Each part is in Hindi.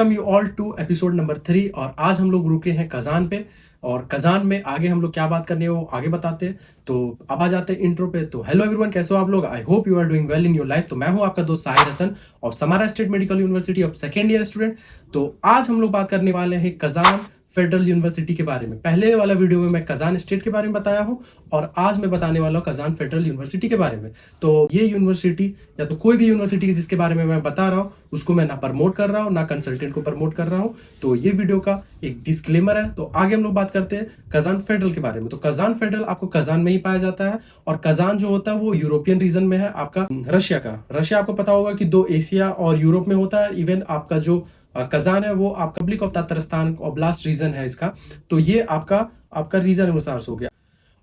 Welcome you all to episode number 3। और आज हम लोग रुके हैं कजान पे। और कजान में आगे हम लोग क्या बात करनी है वो आगे बताते हैं। तो अब आ जाते हैं इंट्रो पे। तो हेलो एवरीवन, कैसे हो आप लोग? I hope you are doing well in your life. तो मैं हूं आपका दोस्त साहिर हसन और Samara State Medical University of second year student. तो आज हम लोग बात करने वाले हैं कजान फेडरल यूनिवर्सिटी के बारे में। पहले वाला वीडियो में मैं कजान स्टेट के बारे में बताया हूं और आज मैं बताने वाला हूं कजान फेडरल यूनिवर्सिटी के बारे में। तो ये यूनिवर्सिटी या तो कोई भी यूनिवर्सिटी जिसके बारे में मैं बता रहा हूं उसको मैं ना प्रमोट कर रहा हूं ना कंसल्टेंट को प्रमोट कर रहा हूं। तो ये वीडियो का एक डिस्क्लेमर है। तो आगे हम लोग बात करते हैं कजान फेडरल के बारे में। तो कजान फेडरल आपको कजान में ही पाया जाता है और कजान जो होता है वो यूरोपियन रीजन में है, आपका रशिया का। रशिया आपको पता होगा कि दो एशिया और यूरोप में होता है। इवन आपका जो कजान है वो आप Republic of Tatarstan oblast reason है इसका। तो ये आपका आपका रीजन अनुसार हो गया।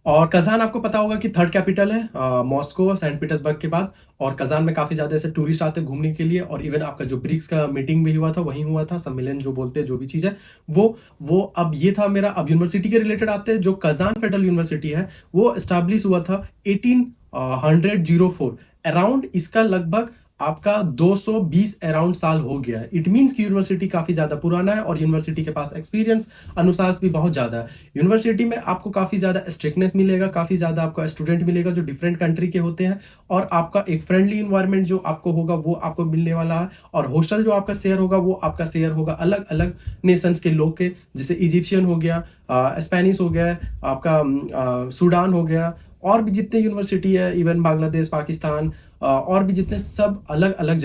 और कजान आपको पता होगा कि थर्ड कैपिटल है मॉस्को सेंट पीटर्सबर्ग के बाद। और कजान में काफी ज्यादा ऐसे टूरिस्ट आते हैं घूमने के लिए। और इवन आपका जो ब्रिक्स का मीटिंग भी हुआ था वहीं हुआ था, सम्मेलन जो बोलते हैं, जो भी चीज है वो अब ये था मेरा। अब यूनिवर्सिटी के रिलेटेड आते हैं। जो कजान फेडरल यूनिवर्सिटी है वो स्टैब्लिश हुआ था 1804 अराउंड। इसका लगभग आपका 220 अराउंड साल हो गया है। इट मीन्स की यूनिवर्सिटी काफी ज्यादा पुराना है और यूनिवर्सिटी के पास एक्सपीरियंस अनुसार भी बहुत ज्यादा है। यूनिवर्सिटी में आपको काफी ज्यादा स्ट्रिक्टनेस मिलेगा, काफी ज्यादा आपका स्टूडेंट मिलेगा जो डिफरेंट कंट्री के होते हैं। और आपका एक फ्रेंडली इन्वायरमेंट जो आपको होगा वो आपको मिलने वाला है। और हॉस्टल जो आपका शेयर होगा वो आपका शेयर होगा अलग अलग नेशंस के लोग के, जैसे इजिप्शियन हो गया, स्पेनिश हो गया, आपका सूडान हो गया, और भी जितने यूनिवर्सिटी है, इवन बांग्लादेश, पाकिस्तान, और भी जितने, सब अलग अलग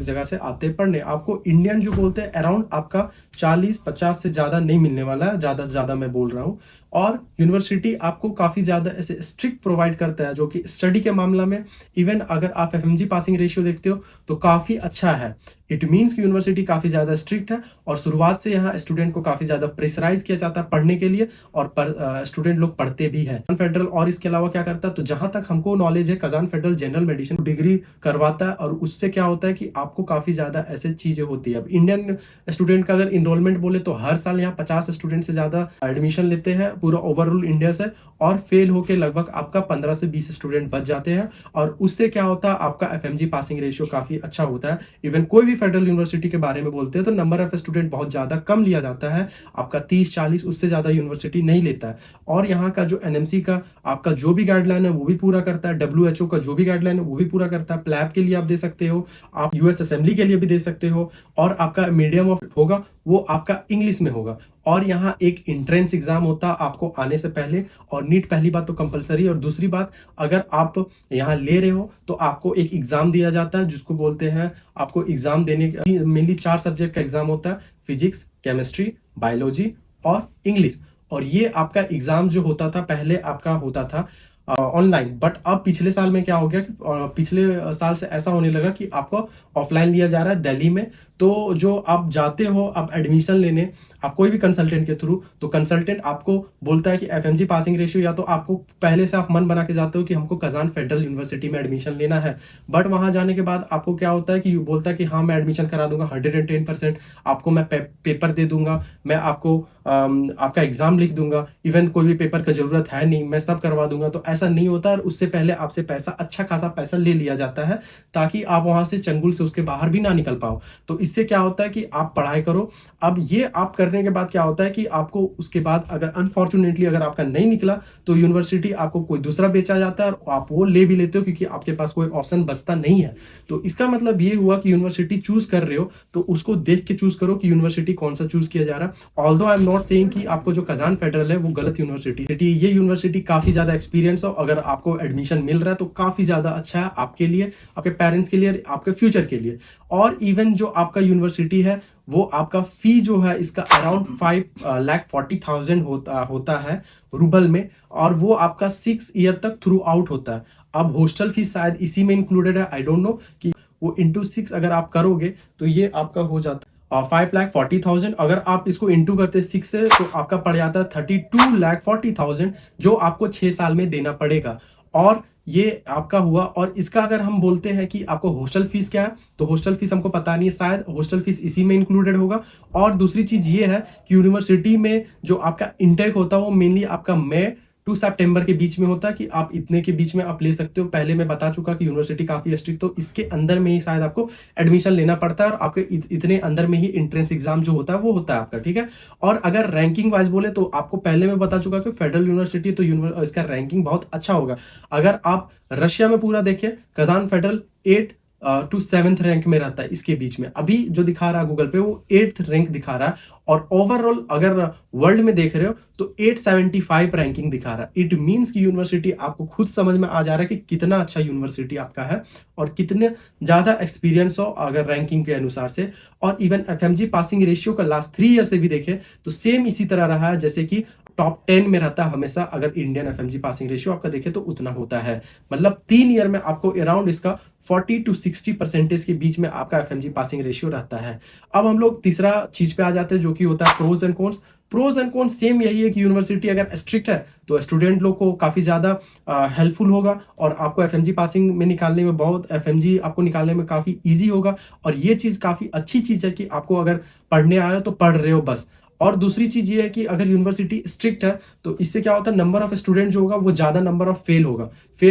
जगह से आते हैं पढ़ने। आपको इंडियन जो बोलते हैं अराउंड आपका 40-50 से ज़्यादा नहीं मिलने वाला है, ज़्यादा से ज़्यादा मैं बोल रहा हूँ। और यूनिवर्सिटी आपको काफ़ी ज़्यादा ऐसे स्ट्रिक्ट प्रोवाइड करता है जो कि स्टडी के मामला में, इवन अगर आप एफएमजी पासिंग रेशियो देखते हो तो काफ़ी अच्छा है। इट मीन्स की यूनिवर्सिटी काफ़ी ज़्यादा स्ट्रिक्ट है और शुरुआत से यहाँ स्टूडेंट को काफ़ी ज़्यादा प्रेशराइज किया जाता है पढ़ने के लिए। और स्टूडेंट लोग पढ़ते भी हैं फेडरल। और इसके अलावा क्या करता है, तो जहाँ तक हमको नॉलेज है, Kazan federal general medicine degree करवाता है। और उससे क्या होता है कि आपको काफ़ी ज़्यादा ऐसे चीज़ें होती है। अब इंडियन स्टूडेंट का अगर इनरोलमेंट बोले तो हर साल यहाँ 50 स्टूडेंट से ज़्यादा एडमिशन लेते हैं पूरा ओवरऑल इंडिया से। और फेल होके लगभग आपका 15 से 20 स्टूडेंट बच जाते हैं। और उससे क्या होता है, आपका एफएमजी पासिंग रेशियो काफ़ी अच्छा होता है। इवन कोई भी फेडरल यूनिवर्सिटी के बारे में बोलते हैं तो नंबर ऑफ स्टूडेंट बहुत ज़्यादा कम लिया जाता है, आपका 30-40, उससे ज़्यादा यूनिवर्सिटी नहीं लेता है। और यहाँ का जो एनएमसी का आपका जो भी गाइडलाइन है वो भी पूरा करता है, डब्ल्यूएचओ का जो भी गाइडलाइन है वो भी पूरा करता है। प्लैब के लिए आप दे सकते हो, आप यूएस असेंबली के लिए भी दे सकते हो। और आपका मीडियम ऑफ होगा वो आपका इंग्लिश में होगा। और यहाँ एक एंट्रेंस एग्जाम होता है आपको आने से पहले। और नीट पहली बात तो कंपलसरी। और दूसरी बात, अगर आप यहाँ ले रहे हो तो आपको एक एग्जाम दिया जाता है जिसको बोलते हैं, आपको एग्जाम देने का मेनली 4 सब्जेक्ट का एग्जाम होता है, फिजिक्स, केमिस्ट्री, बायोलॉजी और इंग्लिश। और ये आपका एग्जाम जो होता था पहले आपका होता था ऑनलाइन, बट अब पिछले साल में क्या हो गया कि पिछले साल से ऐसा होने लगा कि आपको ऑफलाइन लिया जा रहा है दिल्ली में। तो जो आप जाते हो अब एडमिशन लेने, आप कोई भी कंसल्टेंट के थ्रू, तो कंसल्टेंट आपको बोलता है कि एफएमजी पासिंग रेशियो, या तो आपको पहले से आप मन बना के जाते हो कि हमको कजान फेडरल यूनिवर्सिटी में एडमिशन लेना है। बट वहां जाने के बाद आपको क्या होता है कि बोलता है कि हाँ मैं एडमिशन करा दूंगा 110%, आपको मैं पेपर दे दूंगा, मैं आपको आपका एग्जाम लिख दूंगा, इवन कोई भी पेपर का जरूरत है नहीं, मैं सब करवा दूंगा। तो ऐसा नहीं होता। और उससे पहले आपसे पैसा, अच्छा खासा पैसा ले लिया जाता है ताकि आप वहां से चंगुल से उसके बाहर भी ना निकल पाओ। तो इससे क्या होता है कि आप पढ़ाई करो। अब ये आप करने के बाद क्या होता है कि आपको उसके बाद अगर अनफॉर्चुनेटली अगर आपका नहीं निकला तो यूनिवर्सिटी आपको कोई दूसरा बेचा जाता है और आप वो ले भी लेते हो क्योंकि आपके पास कोई ऑप्शन बचता नहीं है। तो इसका मतलब ये हुआ कि यूनिवर्सिटी चूज कर रहे हो तो उसको देख के चूज करो कि यूनिवर्सिटी कौन सा चूज किया जा रहा है। Although I am not saying कि आपको जो कजान फेडरल है वो गलत यूनिवर्सिटी। ये यूनिवर्सिटी काफी ज्यादा एक्सपीरियंस हो, अगर आपको एडमिशन मिल रहा है तो काफी ज्यादा अच्छा है आपके लिए, आपके पेरेंट्स के लिए, आपके फ्यूचर के लिए। और इवन जो आपका यूनिवर्सिटी है वो आपका फी जो है इसका अराउंड 5,40,000 होता है रूबल में। और वो आपका 6 ईयर तक थ्रू आउट होता है। अब हॉस्टल फीस शायद इसी में इंक्लूडेड है, आई डोंट नो, कि वो इंटू 6 अगर आप करोगे तो ये आपका हो जाता है 5,40,000। अगर आप इसको इंटू करते 6 से तो आपका पड़ जाता है 32,40,000 जो आपको 6 साल में देना पड़ेगा। और ये आपका हुआ। और इसका अगर हम बोलते हैं कि आपको हॉस्टल फीस क्या है, तो हॉस्टल फीस हमको पता नहीं है, शायद हॉस्टल फीस इसी में इंक्लूडेड होगा। और दूसरी चीज ये है कि यूनिवर्सिटी में जो आपका इंटेक होता है वो मेनली आपका मई टू सितंबर के बीच में होता है कि आप इतने के बीच में आप ले सकते हो। पहले मैं बता चुका कि यूनिवर्सिटी काफ़ी स्ट्रिक्ट, तो इसके अंदर में ही शायद आपको एडमिशन लेना पड़ता है और आपके इतने अंदर में ही एंट्रेंस एग्ज़ाम जो होता है वो होता है आपका, ठीक है? और अगर रैंकिंग वाइज़ बोले तो आपको पहले मैं बता चुका कि फेडरल यूनिवर्सिटी तो इसका रैंकिंग बहुत अच्छा होगा। अगर आप रशिया में पूरा देखें, Kazan federal 8 to 7th rank में रहता है इसके बीच में। अभी जो दिखा रहा है गूगल पे वो 8th रैंक दिखा रहा है और ओवरऑल अगर वर्ल्ड में देख रहे हो तो 875 रैंकिंग दिखा रहा है। इट मीन्स कि यूनिवर्सिटी आपको खुद समझ में आ जा रहा है कि कितना अच्छा यूनिवर्सिटी आपका है और कितने ज़्यादा एक्सपीरियंस हो अगर रैंकिंग के अनुसार से। और इवन एफएमजी पासिंग रेशियो का लास्ट 3 ईयर से भी देखें तो सेम इसी तरह रहा है, जैसे कि टॉप 10 में रहता है हमेशा। अगर इंडियन एफएमजी पासिंग रेशियो आपका देखें तो उतना होता है, मतलब 3 ईयर में आपको अराउंड इसका 40 टू 60% के बीच में आपका एफएमजी पासिंग रेशियो रहता है। अब हम लोग तीसरा चीज पे आ जाते हैं जो कि होता है pros and cons. Pros and cons same यही है कि यूनिवर्सिटी अगर स्ट्रिक्ट है तो स्टूडेंट लोग को काफ़ी ज़्यादा हेल्पफुल होगा और आपको एफएमजी पासिंग में निकालने में बहुत एफएमजी आपको निकालने में काफ़ी ईजी होगा। और ये चीज़ काफ़ी अच्छी चीज़ है कि आपको अगर पढ़ने आए हो तो पढ़ रहे हो बस। और दूसरी चीज़ ये है कि अगर यूनिवर्सिटी स्ट्रिक्ट है तो इससे क्या होता है, नंबर ऑफ स्टूडेंट जो होगा वो ज़्यादा नंबर ऑफ फेल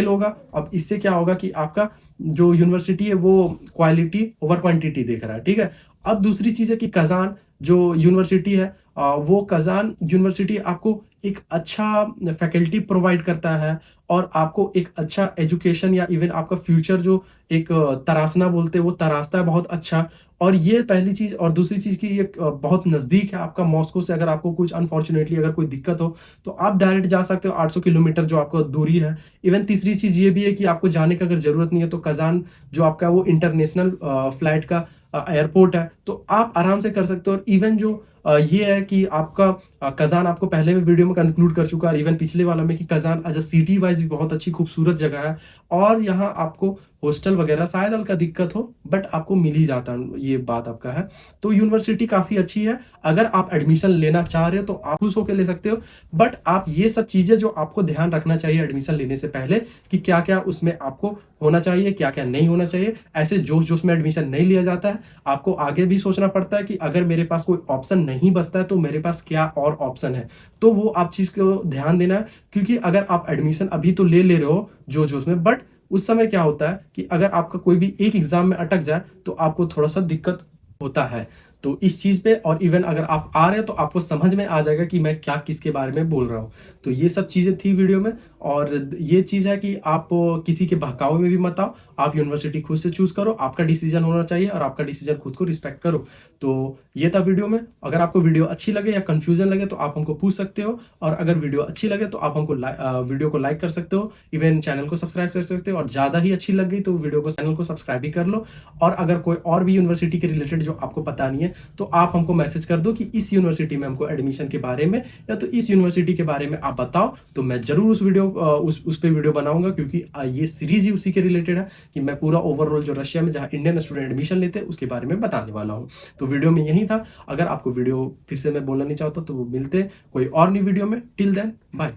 होगा। अब इससे क्या होगा कि आपका जो यूनिवर्सिटी है वो क्वालिटी ओवर क्वांटिटी देख रहा है, ठीक है। अब दूसरी चीज़ है कि कज़ान जो यूनिवर्सिटी है वो कज़ान यूनिवर्सिटी आपको एक अच्छा फैकल्टी प्रोवाइड करता है और आपको एक अच्छा एजुकेशन या इवन आपका फ्यूचर जो एक तराशना बोलते हैं वो तराशता है बहुत अच्छा। और ये पहली चीज़। और दूसरी चीज़ की ये बहुत नज़दीक है आपका मॉस्को से। अगर आपको कुछ अनफॉर्चुनेटली अगर कोई दिक्कत हो तो आप डायरेक्ट जा सकते हो 800 किलोमीटर जो आपका दूरी है। इवन तीसरी चीज़ ये भी है कि आपको जाने का अगर ज़रूरत नहीं है तो कज़ान जो आपका वो इंटरनेशनल फ्लाइट का एयरपोर्ट है तो आप आराम से कर सकते हो। और इवन जो ये है कि आपका कज़ान आपको पहले भी वीडियो में कंक्लूड कर चुका है, इवन पिछले वाला में, कि Kazan as a city wise भी बहुत अच्छी खूबसूरत जगह है और यहाँ आपको हॉस्टल वगैरह शायद हल्का दिक्कत हो बट आपको मिल ही जाता है, ये बात आपका है। तो यूनिवर्सिटी काफ़ी अच्छी है। अगर आप एडमिशन लेना चाह रहे हो तो आप खुश होकर ले सकते हो, बट आप ये सब चीज़ें जो आपको ध्यान रखना चाहिए एडमिशन लेने से पहले कि क्या क्या उसमें आपको होना चाहिए, क्या क्या नहीं होना चाहिए। ऐसे जोश जोश में एडमिशन नहीं लिया जाता है। आपको आगे भी सोचना पड़ता है कि अगर मेरे पास कोई ऑप्शन नहीं बचता है तो मेरे पास क्या और ऑप्शन है, तो वो आप चीज़ को ध्यान देना है। क्योंकि अगर आप एडमिशन अभी तो ले रहे हो जोश जोश में, बट उस समय क्या होता है कि अगर आपका कोई भी एक एग्जाम में अटक जाए तो आपको थोड़ा सा दिक्कत होता है। तो इस चीज़ पे, और इवन अगर आप आ रहे हैं तो आपको समझ में आ जाएगा कि मैं क्या किसके बारे में बोल रहा हूँ। तो ये सब चीज़ें थी वीडियो में। और ये चीज़ है कि आप किसी के बहकावे में भी मत आओ। आप यूनिवर्सिटी खुद से चूज़ करो, आपका डिसीजन होना चाहिए और आपका डिसीजन खुद को रिस्पेक्ट करो। तो ये था वीडियो में। अगर आपको वीडियो अच्छी लगे या कन्फ्यूजन लगे तो आप हमको पूछ सकते हो, और अगर वीडियो अच्छी लगे तो आप हमको वीडियो को लाइक कर सकते हो, इवन चैनल को सब्सक्राइब कर सकते हो, और ज़्यादा ही अच्छी लग गई तो वीडियो को चैनल को सब्सक्राइब भी कर लो। और अगर कोई और भी यूनिवर्सिटी के रिलेटेड जो आपको पता नहीं है तो आप हमको मैसेज कर दो कि इस यूनिवर्सिटी में हमको एडमिशन के बारे में या तो इस यूनिवर्सिटी के बारे में आप बताओ, तो मैं जरूर उस वीडियो उस पे वीडियो बनाऊंगा। क्योंकि ये सीरीज ही उसी के रिलेटेड है कि मैं पूरा ओवरऑल जो रशिया में जहाँ इंडियन स्टूडेंट एडमिशन लेते हैं उसके बारे में बताने वाला हूँ। तो वीडियो में यही था। अगर आपको वीडियो फिर से मैं बोलना नहीं चाहता तो मिलते कोई और नई वीडियो में। Till then bye.